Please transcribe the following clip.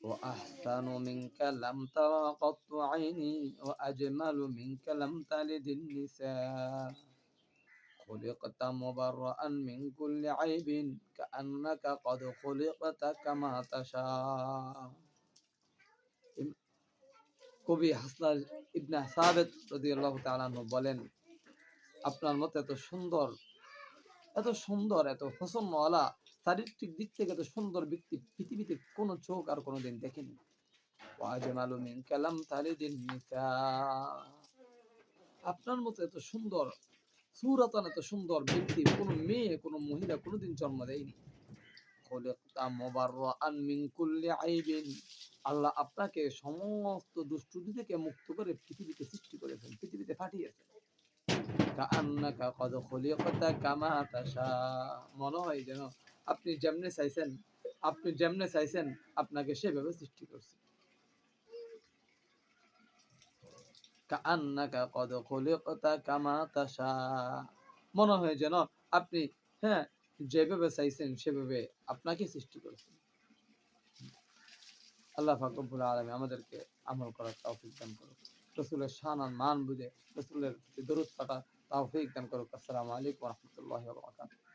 وأحسن منك لم تر قط عيني وأجمل منك لم تلد النساء خلقت مبرأ من كل عيب كأنك قد خلقت كما تشاء. কবি হাসনান ইবনে সাবিত রাদিয়াল্লাহু তাআলা আনহু বলেন, আপনার মতো এত সুন্দর, এত সুন্দর, এত হোসনওয়ালা, চারিত্রিক দিক থেকে এত সুন্দর ব্যক্তি পৃথিবীতে কোনো চোখ আর কোনোদিন দেখেনি। ওয়াজমালু মিন কালাম তালিদিন নিসা, আপনার মতো এত সুন্দর সূরাতান, এত সুন্দর ব্যক্তি কোনো মেয়ে, কোনো মহিলা কোনোদিন জন্ম দেয়নি। খুলিকতা মুবাররাআন মিন কুল্লি আইবিন, আল্লাহ আপনাকে সমস্ত দুষ্টুটি থেকে মুক্ত করে পৃথিবীতে সৃষ্টি করেছেন, পৃথিবীতে পাঠিয়েছেন। কাআন্নাকা কদ খুলিকতা কামা তাশা, মনে হয় যেন আপনি যেমনে চাইছেন, আপনি যেমনে চাইছেন আপনাকে সেভাবে সৃষ্টি করছেন। কাআন্নাকা কদ খুলিকতা কামা তাশা, মনে হয় যেন আপনি যেভাবে চাইছেন সেভাবে আপনাকে সৃষ্টি করেছেন। আল্লাহ পাক রব্বুল আলামিন আমাদেরকে আমল করার তৌফিক দান করুন। রাসূলের শান আর মান বুঝে রাসূলের দরুদ পাঠা তৌফিক দান করুন। আসসালামু আলাইকুম ওয়া রাহমাতুল্লাহি ওয়া বারাকাতুহু।